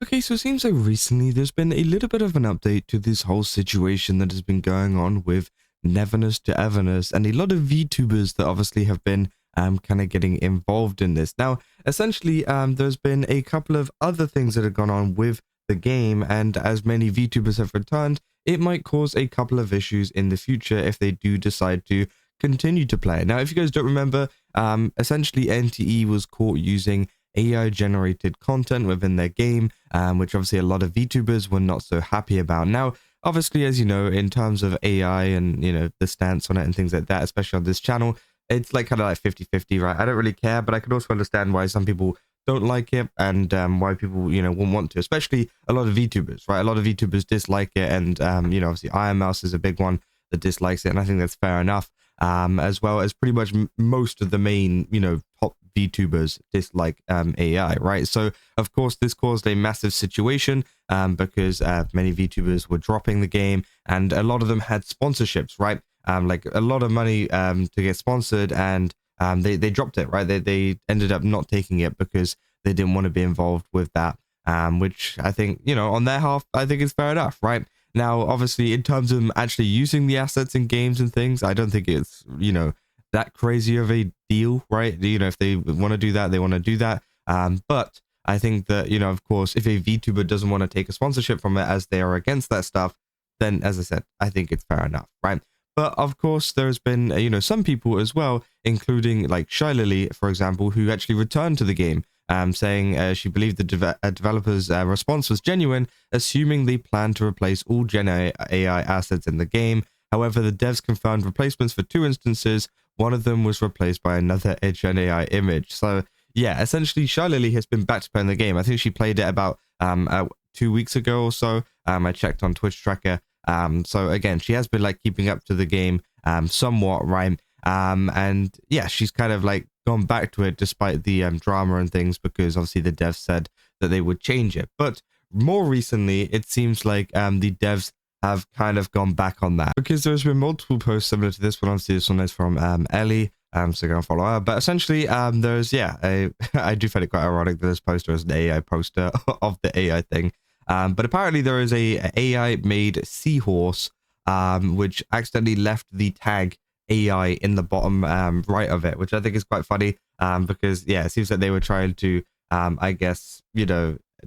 Okay, so it seems like recently there's been a little bit of an update to this whole situation that has been going on with Neverness to Everness, and a lot of VTubers that obviously have been kind of getting involved in this. Now, essentially, there's been a couple of other things that have gone on with the game, and as many VTubers have returned, it might cause a couple of issues in the future if they do decide to continue to play. Now, if you guys don't remember, essentially NTE was caught using AI generated content within their game, which obviously a lot of VTubers were not so happy about. Now, obviously, as you know, in terms of AI and, the stance on it and things like that, especially on this channel, it's like kind of like 50-50, right? I don't really care, but I can also understand why some people don't like it and why people, won't want to, especially a lot of VTubers, right? A lot of VTubers dislike it, and, obviously ironmouse is a big one that dislikes it, and I think that's fair enough. As well as pretty much most of the main, top VTubers dislike AI, right? So, of course, this caused a massive situation because many VTubers were dropping the game, and a lot of them had sponsorships, right? Like a lot of money to get sponsored, and they dropped it, right? They ended up not taking it because they didn't want to be involved with that, which I think, on their half, I think is fair enough, right? Now, obviously, in terms of actually using the assets in games and things, I don't think it's, that crazy of a deal, right? If they want to do that, they want to do that. But I think that, of course, if a VTuber doesn't want to take a sponsorship from it as they are against that stuff, then, as I said, I think it's fair enough, right? But of course, there's been, some people as well, including like shylily, for example, who actually returned to the game, saying she believed the developer's response was genuine, assuming they plan to replace all Gen AI assets in the game. However, the devs confirmed replacements for 2 instances. One of them was replaced by another Gen AI image. So yeah, essentially shylily has been back to playing the game. I think she played it about 2 weeks ago or so. I checked on Twitch tracker. So again, she has been like keeping up to the game somewhat, right? And yeah, she's kind of like gone back to it despite the drama and things, because obviously the devs said that they would change it. But more recently, it seems like the devs have kind of gone back on that, because there's been multiple posts similar to this one. Obviously, this one is from Ellie, so go and follow her. But essentially, there's I do find it quite ironic that this poster is an AI poster of the AI thing. But apparently there is a AI made seahorse which accidentally left the tag AI in the bottom right of it, which I think is quite funny, because yeah, it seems like they were trying to I guess,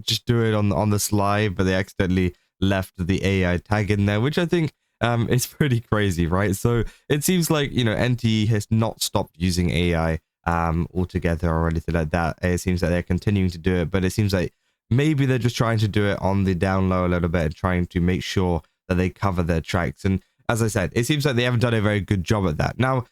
just do it on the slide, but they accidentally left the AI tag in there, which I think is pretty crazy, right? So it seems like, NTE has not stopped using AI altogether or anything like that. It seems like they're continuing to do it, but it seems like maybe they're just trying to do it on the down low a little bit and trying to make sure that they cover their tracks. And as I said, it seems like they haven't done a very good job at that. Now,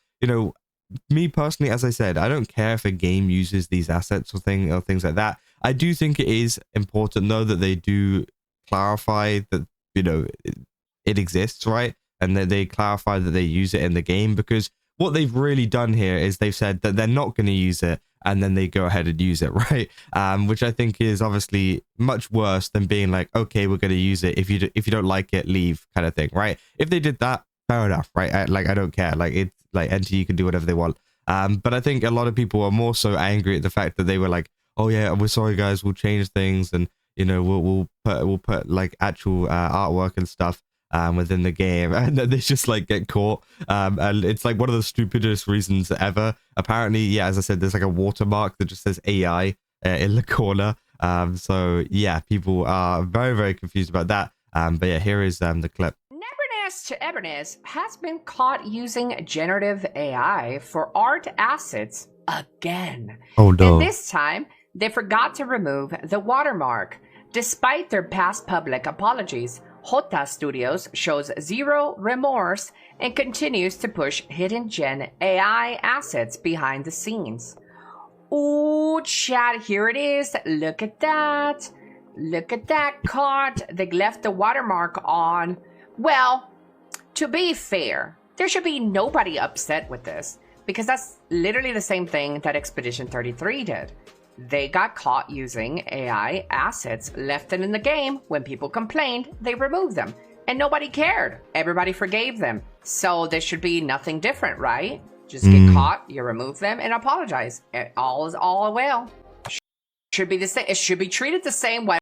me personally, as I said, I don't care if a game uses these assets or things like that. I do think it is important, though, that they do clarify that, it exists, right? And that they clarify that they use it in the game, because what they've really done here is they've said that they're not going to use it, and then they go ahead and use it, right? Which I think is obviously much worse than being like, okay, we're going to use it. If you don't like it, leave, kind of thing, right? If they did that, fair enough, right? I don't care. Like, it's like NTE can do whatever they want. But I think a lot of people are more so angry at the fact that they were like, oh yeah, we're sorry guys, we'll change things, and we'll put like actual artwork and stuff within the game, and then they just like get caught, and it's like one of the stupidest reasons ever. Apparently, yeah, as I said, there's like a watermark that just says AI in the corner. So yeah, people are very, very confused about that. But yeah, here is the clip. Neverness to Everness has been caught using generative AI for art assets again. Oh no. And this time, they forgot to remove the watermark. Despite their past public apologies, Hota Studios shows zero remorse and continues to push hidden Gen AI assets behind the scenes. Ooh, chat, here it is. Look at that. Look at that caught. They left the watermark on. Well, to be fair, there should be nobody upset with this, because that's literally the same thing that Expedition 33 did. They got caught using AI assets, left it in the game. When people complained, they removed them. And nobody cared. Everybody forgave them. So there should be nothing different, right? Just get caught, you remove them, and apologize. All is all well. Should be the same. It should be treated the same way.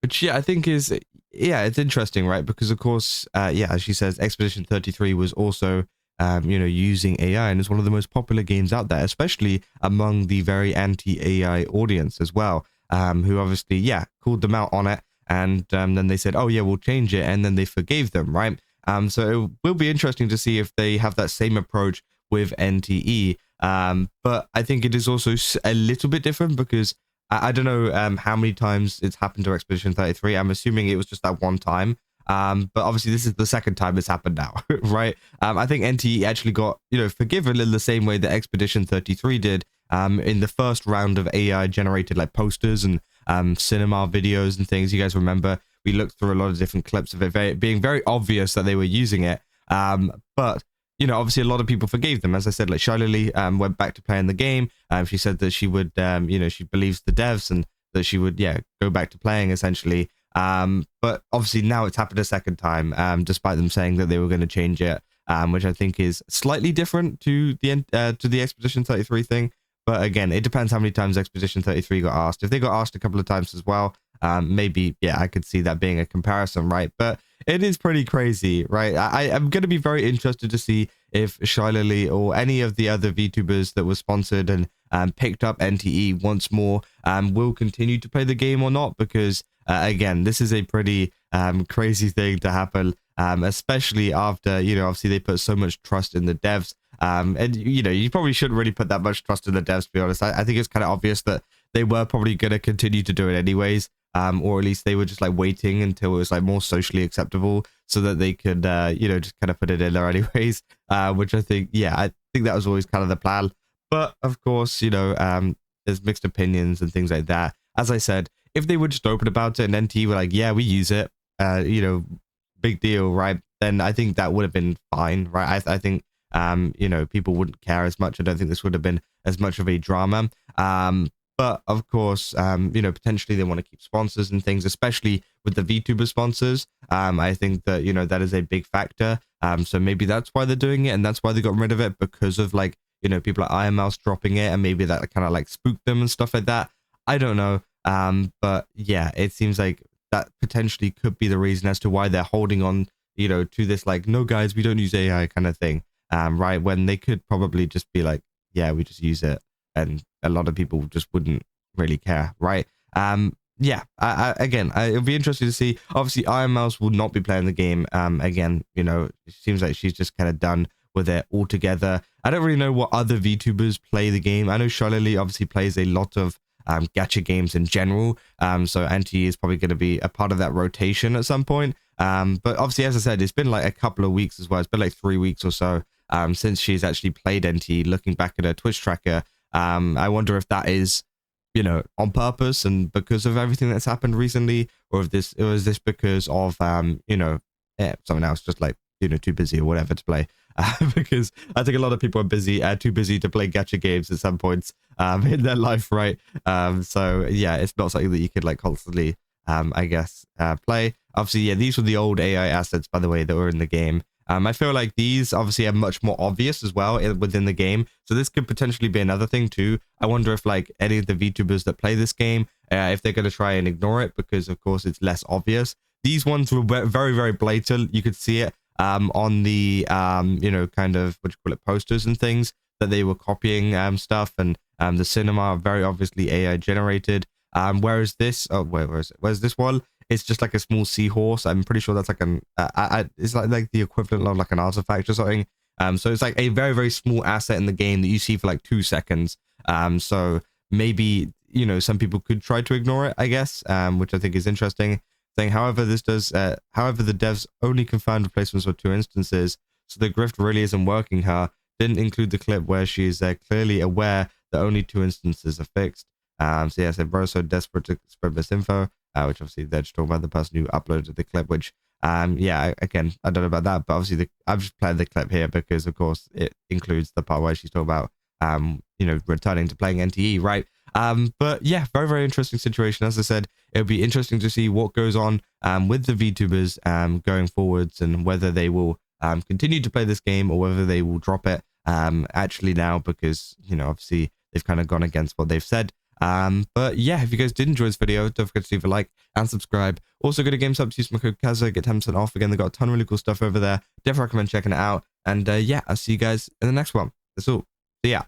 Which yeah, I think is yeah, it's interesting, right? Because of course, yeah, as she says, Expedition 33 was also using AI, and it's one of the most popular games out there, especially among the very anti-AI audience as well, who obviously yeah called them out on it, and then they said, oh yeah, we'll change it, and then they forgave them, right? So it will be interesting to see if they have that same approach with NTE. But I think it is also a little bit different because I don't know how many times it's happened to Expedition 33. I'm assuming it was just that one time. But obviously this is the second time it's happened now, right? I think NTE actually got, forgiven in the same way that Expedition 33 did in the first round of AI generated like posters and cinema videos and things. You guys remember we looked through a lot of different clips of it being very obvious that they were using it. But obviously a lot of people forgave them. As I said, like shylily went back to playing the game. She said that she would, she believes the devs and that she would, yeah, go back to playing essentially. But obviously now it's happened a second time, despite them saying that they were going to change it, which I think is slightly different to the Expedition 33 thing. But again, it depends how many times Expedition 33 got asked. If they got asked a couple of times as well, maybe, yeah, I could see that being a comparison, right? But it is pretty crazy, right? I'm going to be very interested to see if shylily or any of the other VTubers that were sponsored and picked up NTE once more will continue to play the game or not, because again, this is a pretty crazy thing to happen, especially after, obviously they put so much trust in the devs. And, you probably shouldn't really put that much trust in the devs, to be honest. I think it's kind of obvious that they were probably going to continue to do it anyways. Or at least they were just like waiting until it was like more socially acceptable so that they could, just kind of put it in there anyways. Which I think, yeah, I think that was always kind of the plan. But of course, there's mixed opinions and things like that. As I said, if they were just open about it and NT were like, yeah, we use it, big deal, right? Then I think that would have been fine, right? I think, people wouldn't care as much. I don't think this would have been as much of a drama. But of course, potentially they want to keep sponsors and things, especially with the VTuber sponsors. I think that, that is a big factor. So maybe that's why they're doing it. And that's why they got rid of it, because of like, people like ironmouse dropping it, and maybe that kind of like spooked them and stuff like that. I don't know. But yeah, it seems like that potentially could be the reason as to why they're holding on, to this like, no guys, we don't use AI kind of thing. Right. When they could probably just be like, yeah, we just use it. And a lot of people just wouldn't really care, right? Yeah, again, it'll be interesting to see. Obviously, ironmouse will not be playing the game. Again, it seems like she's just kind of done with it altogether. I don't really know what other VTubers play the game. I know shylily obviously plays a lot of gacha games in general. So NTE is probably going to be a part of that rotation at some point. But obviously, as I said, it's been like a couple of weeks as well. It's been like 3 weeks or so since she's actually played NTE. Looking back at her Twitch tracker, I wonder if that is, on purpose and because of everything that's happened recently, or if this was this because of someone else just like too busy or whatever to play. Because I think a lot of people are too busy to play gacha games at some points in their life, right? So yeah, it's not something that you could like constantly I guess play. Obviously, yeah, these were the old AI assets, by the way, that were in the game. I feel like these obviously are much more obvious as well within the game. So this could potentially be another thing too. I wonder if like any of the VTubers that play this game, if they're going to try and ignore it because of course it's less obvious. These ones were very, very blatant. You could see it on the, kind of, what you call it, posters and things that they were copying stuff. And the cinema are very obviously AI generated. Whereas this, where's this one? It's just like a small seahorse. I'm pretty sure that's like an, it's like the equivalent of like an artifact or something. So it's like a very, very small asset in the game that you see for like 2 seconds. So maybe, some people could try to ignore it, I guess, which I think is interesting. Saying, however, the devs only confirmed replacements for 2 instances. So the grift really isn't working. Her didn't include the clip where she's clearly aware that only 2 instances are fixed. So yeah, so bro, so desperate to spread this info. Which obviously they're just talking about the person who uploaded the clip, which, yeah, again, I don't know about that, but obviously I've just played the clip here because, of course, it includes the part where she's talking about, returning to playing NTE, right? But yeah, very, very interesting situation. As I said, it'll be interesting to see what goes on with the VTubers going forwards and whether they will continue to play this game or whether they will drop it actually now because, obviously they've kind of gone against what they've said. But yeah, if you guys did enjoy this video, don't forget to leave a like and subscribe. Also, go to GameStop, use my code Kaza, get 10% off. Again, they got a ton of really cool stuff over there. Definitely recommend checking it out. And yeah, I'll see you guys in the next one. That's all. See ya.